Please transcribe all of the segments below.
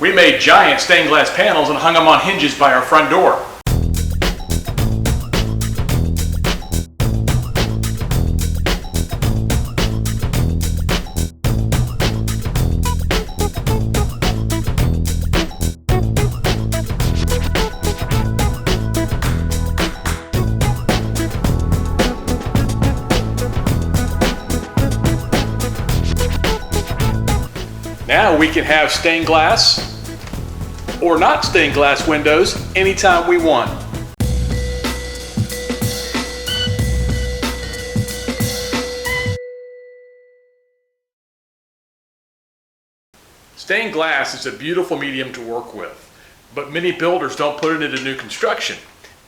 We made giant stained glass panels and hung them on hinges by our front door. Now we can have stained glass or not stained glass windows anytime we want. Stained glass is a beautiful medium to work with, but many builders don't put it into new construction,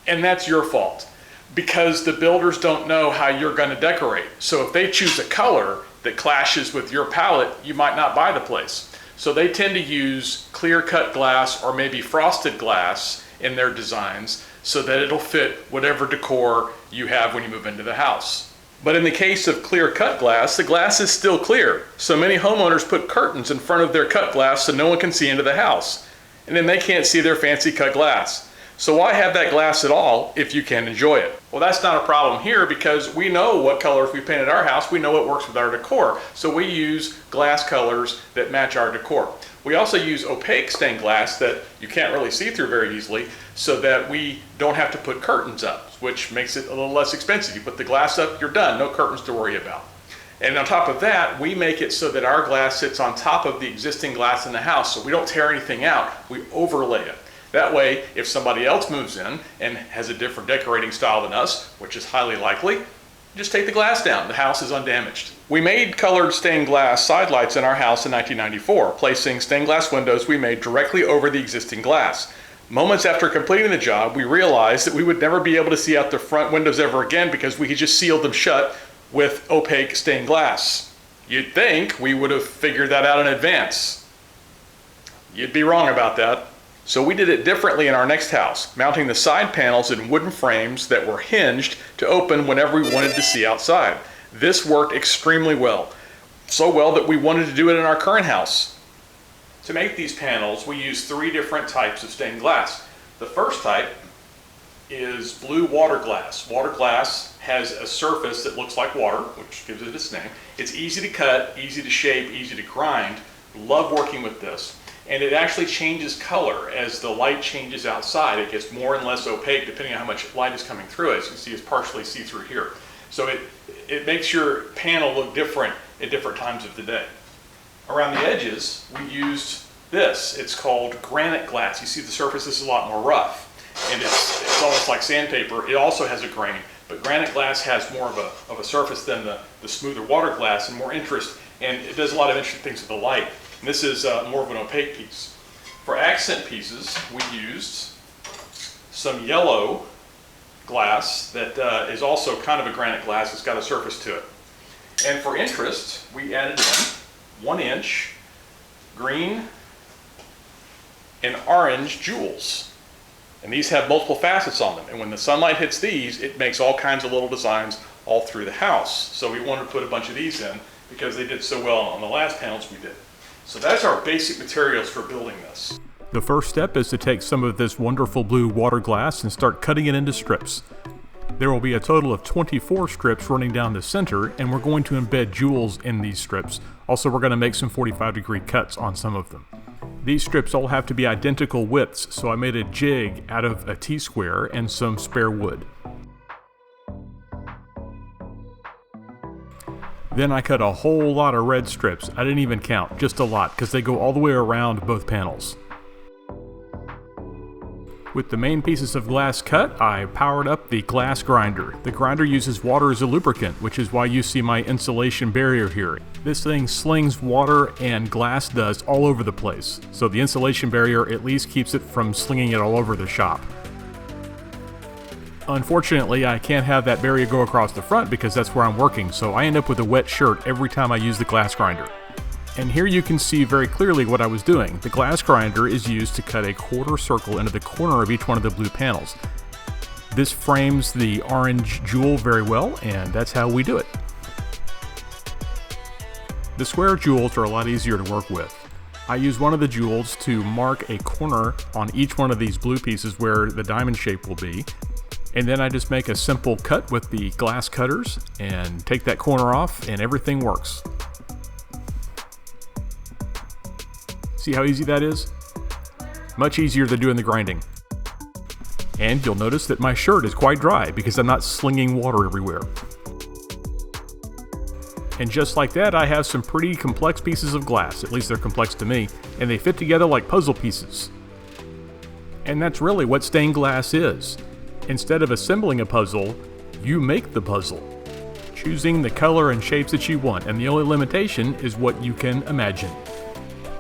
and that's your fault because the builders don't know how you're going to decorate. So if they choose a color that clashes with your palette, you might not buy the place. So they tend to use clear-cut glass or maybe frosted glass in their designs so that it'll fit whatever decor you have when you move into the house. But in the case of clear-cut glass, the glass is still clear. So many homeowners put curtains in front of their cut glass so no one can see into the house. And then they can't see their fancy cut glass. So why have that glass at all if you can enjoy it? Well, that's not a problem here because we know what colors we painted our house. We know what works with our decor. So we use glass colors that match our decor. We also use opaque stained glass that you can't really see through very easily so that we don't have to put curtains up, which makes it a little less expensive. You put the glass up, you're done. No curtains to worry about. And on top of that, we make it so that our glass sits on top of the existing glass in the house so we don't tear anything out. We overlay it. That way, if somebody else moves in and has a different decorating style than us, which is highly likely, just take the glass down. The house is undamaged. We made colored stained glass side lights in our house in 1994, placing stained glass windows we made directly over the existing glass. Moments after completing the job, we realized that we would never be able to see out the front windows ever again because we had just sealed them shut with opaque stained glass. You'd think we would have figured that out in advance. You'd be wrong about that. So we did it differently in our next house, mounting the side panels in wooden frames that were hinged to open whenever we wanted to see outside. This worked extremely well, so well that we wanted to do it in our current house. To make these panels, we use 3 different types of stained glass. The first type is blue water glass. Water glass has a surface that looks like water, which gives it its name. It's easy to cut, easy to shape, easy to grind. Love working with this. And it actually changes color as the light changes outside. It gets more and less opaque depending on how much light is coming through it. As you can see, it's partially see-through here. So it makes your panel look different at different times of the day. Around the edges, we used this. It's called granite glass. You see the surface is a lot more rough. And it's almost like sandpaper. It also has a grain. But granite glass has more of a surface than the smoother water glass and more interest. And it does a lot of interesting things with the light. And this is more of an opaque piece. For accent pieces, we used some yellow glass that is also kind of a granite glass. It's got a surface to it. And for interest, we added in 1-inch green and orange jewels. And these have multiple facets on them. And when the sunlight hits these, it makes all kinds of little designs all through the house. So we wanted to put a bunch of these in because they did so well on the last panels we did. So that's our basic materials for building this. The first step is to take some of this wonderful blue water glass and start cutting it into strips. There will be a total of 24 strips running down the center, and we're going to embed jewels in these strips. Also, we're going to make some 45-degree cuts on some of them. These strips all have to be identical widths, so I made a jig out of a T-square and some spare wood. Then I cut a whole lot of red strips. I didn't even count, just a lot, because they go all the way around both panels. With the main pieces of glass cut, I powered up the glass grinder. The grinder uses water as a lubricant, which is why you see my insulation barrier here. This thing slings water and glass dust all over the place, so the insulation barrier at least keeps it from slinging it all over the shop. Unfortunately, I can't have that barrier go across the front because that's where I'm working, so I end up with a wet shirt every time I use the glass grinder. And here you can see very clearly what I was doing. The glass grinder is used to cut a quarter circle into the corner of each one of the blue panels. This frames the orange jewel very well, and that's how we do it. The square jewels are a lot easier to work with. I use one of the jewels to mark a corner on each one of these blue pieces where the diamond shape will be. And then I just make a simple cut with the glass cutters and take that corner off, and everything works. See how easy that is? Much easier than doing the grinding. And you'll notice that my shirt is quite dry because I'm not slinging water everywhere. And just like that, I have some pretty complex pieces of glass, at least they're complex to me, and they fit together like puzzle pieces. And that's really what stained glass is. Instead of assembling a puzzle, you make the puzzle, choosing the color and shapes that you want, and the only limitation is what you can imagine.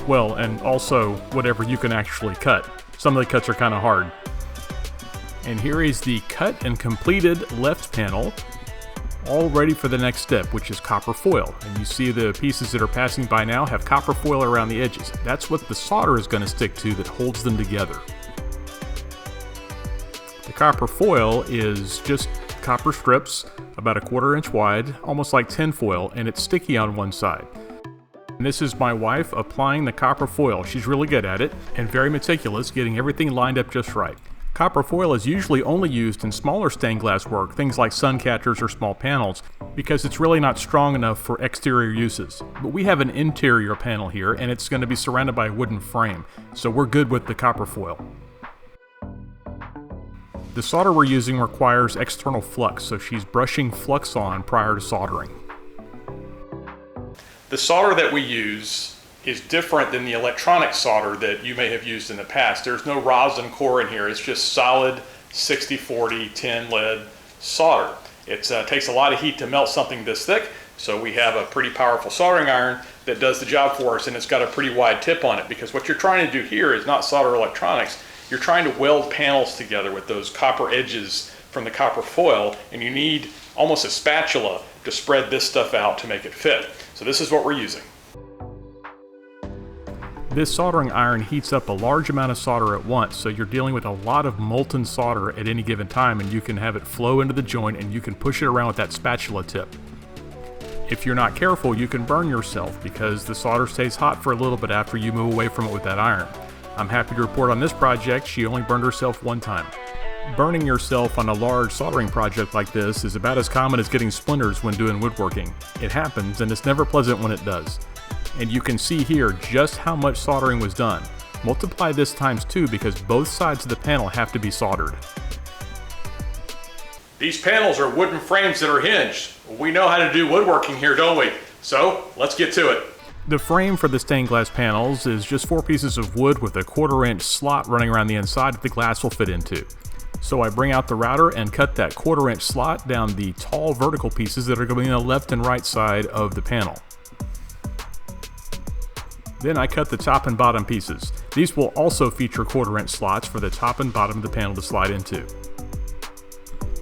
Well, and also whatever you can actually cut. Some of the cuts are kind of hard. And here is the cut and completed left panel, all ready for the next step, which is copper foil. And you see the pieces that are passing by now have copper foil around the edges. That's what the solder is going to stick to that holds them together. The copper foil is just copper strips about 1/4 inch wide, almost like tin foil, and it's sticky on one side. And this is my wife applying the copper foil. She's really good at it and very meticulous, getting everything lined up just right. Copper foil is usually only used in smaller stained glass work, things like sun catchers or small panels, because it's really not strong enough for exterior uses. But we have an interior panel here, and it's going to be surrounded by a wooden frame, so we're good with the copper foil. The solder we're using requires external flux, so she's brushing flux on prior to soldering. The solder that we use is different than the electronic solder that you may have used in the past. There's no rosin core in here. It's just solid 60/40 tin lead solder. It takes a lot of heat to melt something this thick, so we have a pretty powerful soldering iron that does the job for us, and it's got a pretty wide tip on it, because what you're trying to do here is not solder electronics. You're trying to weld panels together with those copper edges from the copper foil, and you need almost a spatula to spread this stuff out to make it fit. So this is what we're using. This soldering iron heats up a large amount of solder at once, so you're dealing with a lot of molten solder at any given time, and you can have it flow into the joint and you can push it around with that spatula tip. If you're not careful, you can burn yourself because the solder stays hot for a little bit after you move away from it with that iron. I'm happy to report on this project, she only burned herself one time. Burning yourself on a large soldering project like this is about as common as getting splinters when doing woodworking. It happens, and it's never pleasant when it does. And you can see here just how much soldering was done. Multiply this times 2 because both sides of the panel have to be soldered. These panels are wooden frames that are hinged. We know how to do woodworking here, don't we? So let's get to it. The frame for the stained glass panels is just 4 pieces of wood with a 1/4 inch slot running around the inside that the glass will fit into. So I bring out the router and cut that 1/4 inch slot down the tall vertical pieces that are going on the left and right side of the panel. Then I cut the top and bottom pieces. These will also feature 1/4 inch slots for the top and bottom of the panel to slide into.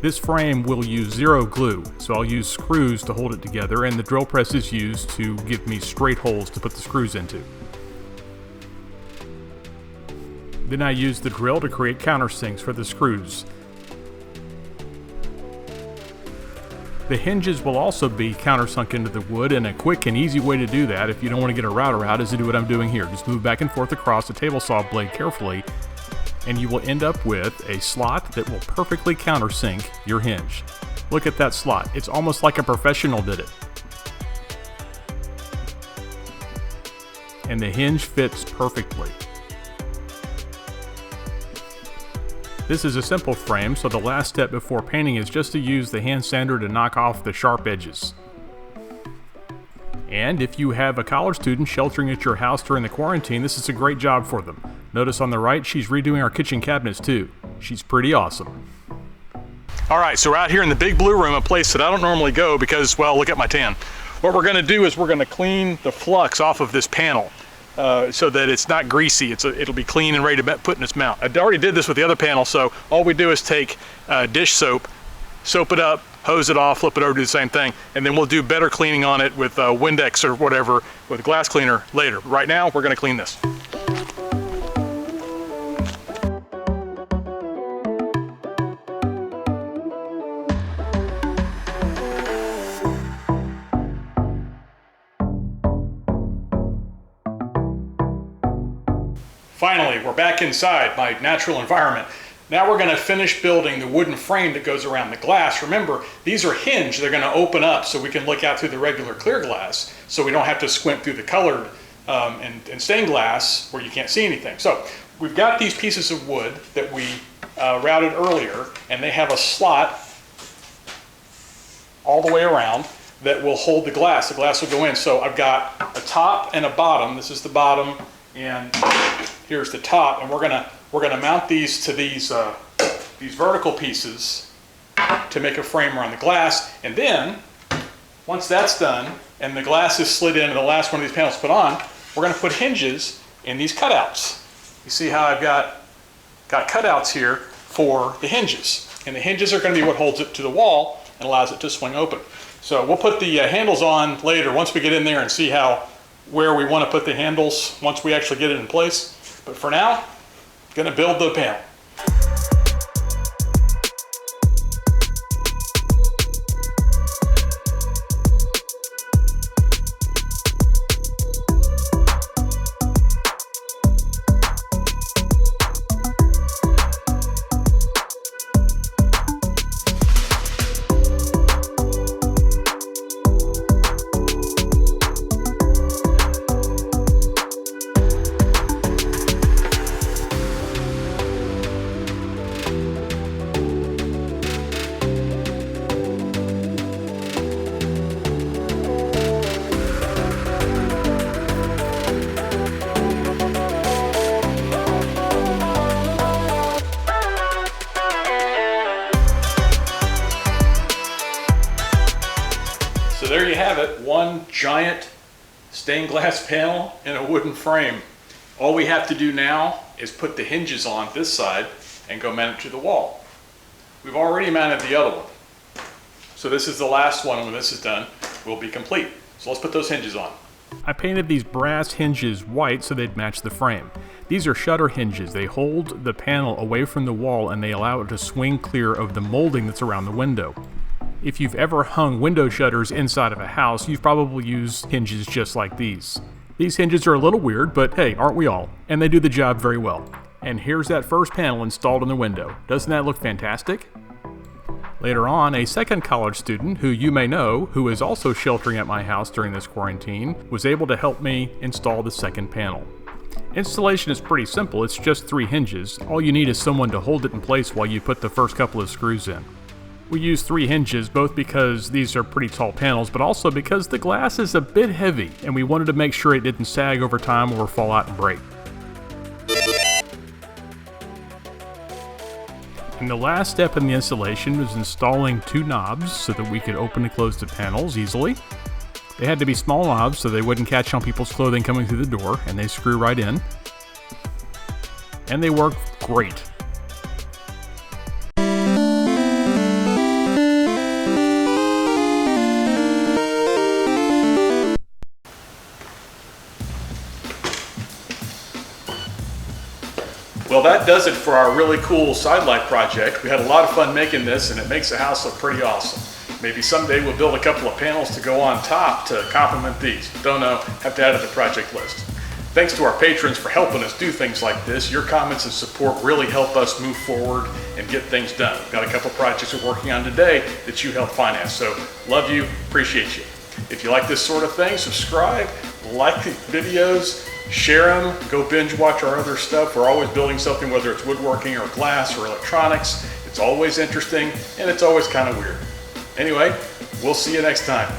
This frame will use zero glue, so I'll use screws to hold it together, and the drill press is used to give me straight holes to put the screws into. Then I use the drill to create countersinks for the screws. The hinges will also be countersunk into the wood, and a quick and easy way to do that if you don't want to get a router out is to do what I'm doing here. Just move back and forth across the table saw blade carefully, and you will end up with a slot that will perfectly countersink your hinge. Look at that slot. It's almost like a professional did it. And the hinge fits perfectly. This is a simple frame, so the last step before painting is just to use the hand sander to knock off the sharp edges. And if you have a college student sheltering at your house during the quarantine, this is a great job for them. Notice on the right, she's redoing our kitchen cabinets too. She's pretty awesome. All right, so we're out here in the big blue room, a place that I don't normally go because, well, look at my tan. What we're gonna do is we're gonna clean the flux off of this panel so that it's not greasy. It'll be clean and ready to put in its mount. I already did this with the other panel, so all we do is take dish soap, soap it up, hose it off, flip it over, do the same thing, and then we'll do better cleaning on it with Windex or whatever with glass cleaner later. Right now, we're gonna clean this. Finally, we're back inside my natural environment. Now we're going to finish building the wooden frame that goes around the glass. Remember, these are hinged. They're going to open up so we can look out through the regular clear glass, so we don't have to squint through the colored and stained glass where you can't see anything. So we've got these pieces of wood that we routed earlier, and they have a slot all the way around that will hold the glass. The glass will go in. So I've got a top and a bottom. This is the bottom, and here's the top. And we're gonna mount these to these vertical pieces to make a frame around the glass. And then once that's done and the glass is slid in and the last one of these panels put on, we're gonna put hinges in these cutouts. You see how I've got cutouts here for the hinges. And the hinges are gonna be what holds it to the wall and allows it to swing open. So we'll put the handles on later once we get in there and see where we want to put the handles once we actually get it in place. But for now, going to build the panel. So there you have it, one giant stained glass panel in a wooden frame. All we have to do now is put the hinges on this side and go mount it to the wall. We've already mounted the other one. So this is the last one. When this is done, we'll be complete. So let's put those hinges on. I painted these brass hinges white so they'd match the frame. These are shutter hinges. They hold the panel away from the wall and they allow it to swing clear of the molding that's around the window. If you've ever hung window shutters inside of a house, you've probably used hinges just like these. These hinges are a little weird, but hey, aren't we all? And they do the job very well. And here's that first panel installed in the window. Doesn't that look fantastic? Later on, a second college student, who you may know, who is also sheltering at my house during this quarantine, was able to help me install the second panel. Installation is pretty simple. It's just 3 hinges. All you need is someone to hold it in place while you put the first couple of screws in. We use 3 hinges, both because these are pretty tall panels, but also because the glass is a bit heavy, and we wanted to make sure it didn't sag over time or fall out and break. And the last step in the installation was installing 2 knobs so that we could open and close the panels easily. They had to be small knobs so they wouldn't catch on people's clothing coming through the door, and they screw right in. And they work great. Well, that does it for our really cool sidelight project. We had a lot of fun making this, and it makes the house look pretty awesome. Maybe someday we'll build a couple of panels to go on top to complement these. Don't know, have to add to the project list. Thanks to our patrons for helping us do things like this. Your comments and support really help us move forward and get things done. We've got a couple projects we're working on today that you help finance. So love you, appreciate you. If you like this sort of thing, subscribe, like the videos, share them, go binge watch our other stuff. We're always building something, whether it's woodworking or glass or electronics. It's always interesting and it's always kind of weird. Anyway, we'll see you next time.